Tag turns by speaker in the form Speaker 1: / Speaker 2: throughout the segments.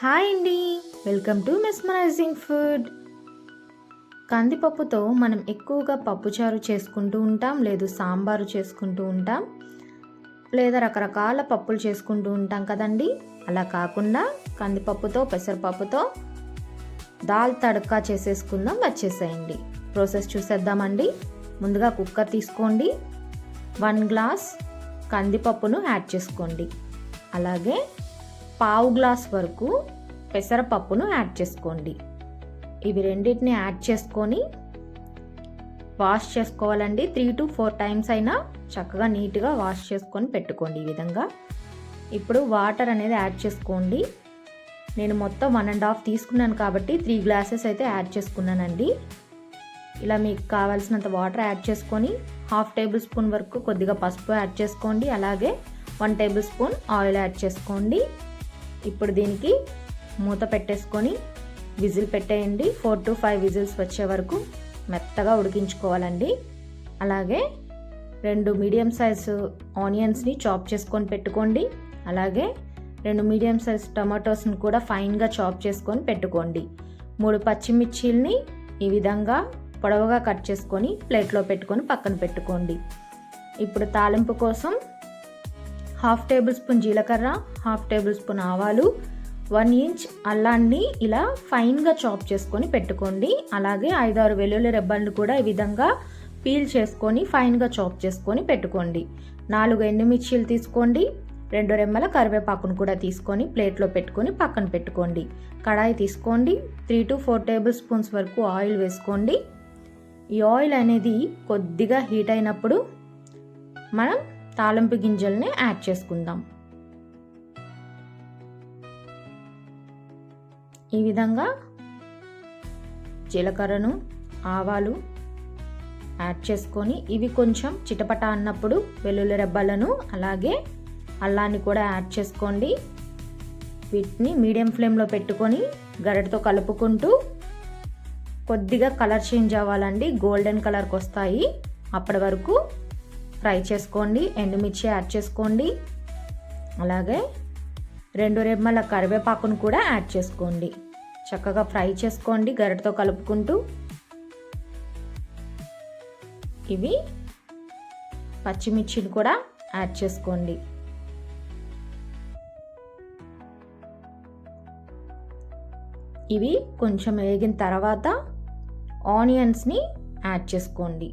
Speaker 1: Hi అండి, welcome to mesmerising food. కందిపప్పుతో మనం ఎక్కువగా పప్పుచారు చేసుకుంటూ ఉంటాం, లేదు సాంబారు చేసుకుంటూ ఉంటాం, లేదా రకరకాల పప్పులు చేసుకుంటూ ఉంటాం కదండి. అలా కాకుండా కందిపప్పుతో పెసరపప్పుతో దాల్ తడకా చేసేసుకుందాం. వచ్చేసేయండి, ప్రాసెస్ చూసేద్దామండి. ముందుగా కుక్కర్ తీసుకోండి, 1 గ్లాస్ కందిపప్పును యాడ్ చేసుకోండి. అలాగే పావు గ్లాస్ వరకు పెసరపప్పును యాడ్ చేసుకోండి. ఇవి రెండింటిని యాడ్ చేసుకొని వాష్ చేసుకోవాలండి. 3 to 4 టైమ్స్ అయినా చక్కగా నీట్గా వాష్ చేసుకొని పెట్టుకోండి. ఈ విధంగా ఇప్పుడు వాటర్ అనేది యాడ్ చేసుకోండి. నేను మొత్తం 1.5 తీసుకున్నాను కాబట్టి 3 గ్లాసెస్ అయితే యాడ్ చేసుకున్నానండి. ఇలా మీకు కావాల్సినంత వాటర్ యాడ్ చేసుకొని 1/2 టేబుల్ స్పూన్ వరకు కొద్దిగా పసుపు యాడ్ చేసుకోండి. అలాగే 1 టేబుల్ స్పూన్ ఆయిల్ యాడ్ చేసుకోండి. ఇప్పుడు దీనికి మూత పెట్టేసుకొని విజిల్ పెట్టేయండి. 4 to 5 విజిల్స్ వచ్చే వరకు మెత్తగా ఉడికించుకోవాలండి. అలాగే 2 మీడియం సైజు ఆనియన్స్ని చాప్ చేసుకొని పెట్టుకోండి. అలాగే 2 మీడియం సైజ్ టమాటోస్ని కూడా ఫైన్గా చాప్ చేసుకొని పెట్టుకోండి. 3 పచ్చిమిర్చీలని ఈ విధంగా పొడవుగా కట్ చేసుకొని ప్లేట్లో పెట్టుకొని పక్కన పెట్టుకోండి. ఇప్పుడు తాలింపు కోసం 1/2 టేబుల్ స్పూన్ జీలకర్ర, 1/2 టేబుల్ స్పూన్ ఆవాలు, 1 ఇంచ్ అల్లాన్ని ఇలా ఫైన్గా చాప్ చేసుకొని పెట్టుకోండి. అలాగే 5-6 వెల్లుల్లి రెబ్బలను కూడా ఈ విధంగా పీల్ చేసుకొని ఫైన్గా చాప్ చేసుకొని పెట్టుకోండి. 4 ఎండుమిర్చీలు తీసుకోండి. 2 రెమ్మల కరివేపాకును కూడా తీసుకొని ప్లేట్లో పెట్టుకొని పక్కన పెట్టుకోండి. కడాయి తీసుకోండి. 3 to 4 టేబుల్ స్పూన్స్ వరకు ఆయిల్ వేసుకోండి. ఈ ఆయిల్ అనేది కొద్దిగా హీట్ అయినప్పుడు మనం తాలింపు గింజల్ని యాడ్ చేసుకుందాం. ఈ విధంగా జీలకర్రను, ఆవాలు యాడ్ చేసుకొని ఇవి కొంచెం చిటపట అన్నప్పుడు వెల్లుల్లి రెబ్బలను అలాగే అల్లాన్ని కూడా యాడ్ చేసుకోండి. వీటిని మీడియం ఫ్లేమ్లో పెట్టుకొని గరిటతో కలుపుకుంటూ కొద్దిగా కలర్ చేంజ్ అవ్వాలండి. గోల్డెన్ కలర్కి వస్తాయి, అప్పటి వరకు ఫ్రై చేసుకోండి. ఎండుమిర్చి యాడ్ చేసుకోండి. అలాగే 2 రెమ్మల కరివేపాకును కూడా యాడ్ చేసుకోండి. చక్కగా ఫ్రై చేసుకోండి గరిటతో కలుపుకుంటూ. ఇవి పచ్చిమిర్చిని కూడా యాడ్ చేసుకోండి. ఇవి కొంచెం వేగిన తర్వాత ఆనియన్స్ని యాడ్ చేసుకోండి.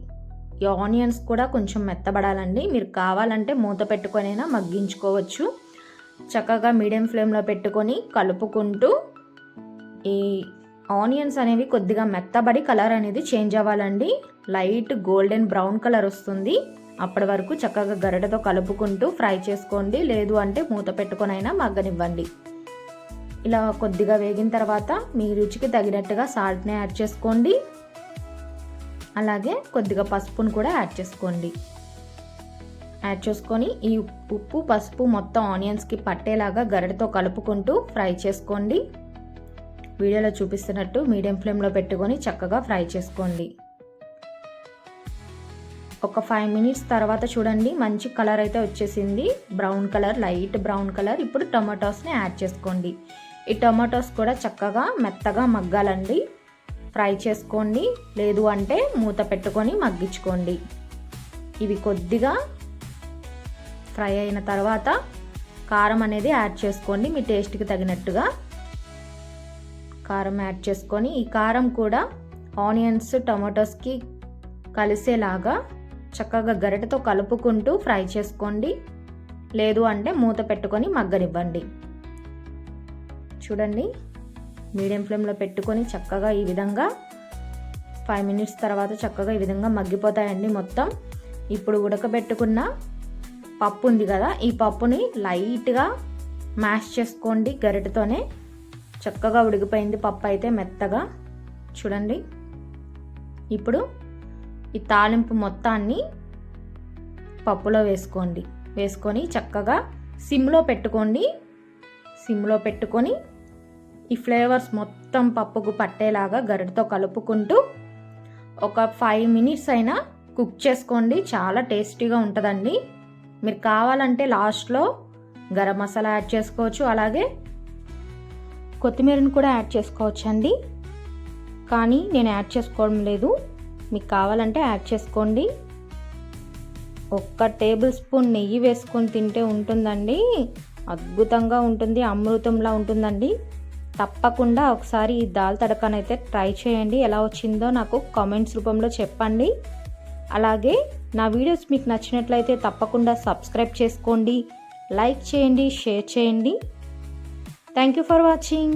Speaker 1: ఈ ఆనియన్స్ కూడా కొంచెం మెత్తబడాలండి. మీరు కావాలంటే మూత పెట్టుకొనైనా మగ్గించుకోవచ్చు. చక్కగా మీడియం ఫ్లేమ్లో పెట్టుకొని కలుపుకుంటూ ఈ ఆనియన్స్ అనేవి కొద్దిగా మెత్తబడి కలర్ అనేది చేంజ్ అవ్వాలండి. లైట్ గోల్డెన్ బ్రౌన్ కలర్ వస్తుంది. అప్పటి వరకు చక్కగా గరిటతో కలుపుకుంటూ ఫ్రై చేసుకోండి. లేదు అంటే మూత పెట్టుకొనైనా మగ్గనివ్వండి. ఇలా కొద్దిగా వేగిన తర్వాత మీ రుచికి తగినట్టుగా సాల్ట్ని యాడ్ చేసుకోండి. అలాగే కొద్దిగా పసుపును కూడా యాడ్ చేసుకోండి. యాడ్ చేసుకొని ఈ ఉప్పు పసుపు మొత్తం ఆనియన్స్కి పట్టేలాగా గరిటతో కలుపుకుంటూ ఫ్రై చేసుకోండి. వీడియోలో చూపిస్తున్నట్టు మీడియం ఫ్లేమ్లో పెట్టుకొని చక్కగా ఫ్రై చేసుకోండి. ఒక 5 మినిట్స్ తర్వాత చూడండి, మంచి కలర్ అయితే వచ్చేసింది. Brown colour, light brown colour. ఇప్పుడు టమాటోస్ని యాడ్ చేసుకోండి. ఈ టమాటోస్ కూడా చక్కగా మెత్తగా మగ్గాలండి. ఫ్రై చేసుకోండి, లేదు అంటే మూత పెట్టుకొని మగ్గించుకోండి. ఇవి కొద్దిగా ఫ్రై అయిన తర్వాత కారం అనేది యాడ్ చేసుకోండి. మీ టేస్ట్కి తగినట్టుగా కారం యాడ్ చేసుకొని ఈ కారం కూడా ఆనియన్స్ టమాటోస్కి కలిసేలాగా చక్కగా గరిటతో కలుపుకుంటూ ఫ్రై చేసుకోండి. లేదు అంటే మూత పెట్టుకొని మగ్గనివ్వండి. చూడండి, మీడియం ఫ్లేమ్లో పెట్టుకొని చక్కగా ఈ విధంగా 5 మినిట్స్ తర్వాత చక్కగా ఈ విధంగా మగ్గిపోతాయండి మొత్తం. ఇప్పుడు ఉడకబెట్టుకున్న పప్పు ఉంది కదా, ఈ పప్పుని లైట్గా మ్యాష్ చేసుకోండి గరిటతోనే. చక్కగా ఉడికిపోయింది పప్పు అయితే మెత్తగా. చూడండి, ఇప్పుడు ఈ తాలింపు మొత్తాన్ని పప్పులో వేసుకోండి. వేసుకొని చక్కగా సిమ్లో పెట్టుకోండి. సిమ్లో పెట్టుకొని ఈ ఫ్లేవర్స్ మొత్తం పప్పుకు పట్టేలాగా గరిటతో కలుపుకుంటూ ఒక 5 మినిట్స్ అయినా కుక్ చేసుకోండి. చాలా టేస్టీగా ఉంటుందండి. మీరు కావాలంటే లాస్ట్లో గరం మసాలా యాడ్ చేసుకోవచ్చు. అలాగే కొత్తిమీరను కూడా యాడ్ చేసుకోవచ్చండి, కానీ నేను యాడ్ చేసుకోవడం లేదు. మీకు కావాలంటే యాడ్ చేసుకోండి. 1 టేబుల్ స్పూన్ నెయ్యి వేసుకొని తింటే ఉంటుందండి, అద్భుతంగా ఉంటుంది, అమృతంలా ఉంటుందండి. తప్పకుండా ఒకసారి ఈ దాల్ తడకనైతే ట్రై చేయండి. ఎలా వచ్చిందో నాకు కామెంట్స్ రూపంలో చెప్పండి. అలాగే నా వీడియోస్ మీకు నచ్చినట్లయితే తప్పకుండా సబ్స్క్రైబ్ చేసుకోండి, లైక్ చేయండి, షేర్ చేయండి. Thank you for watching.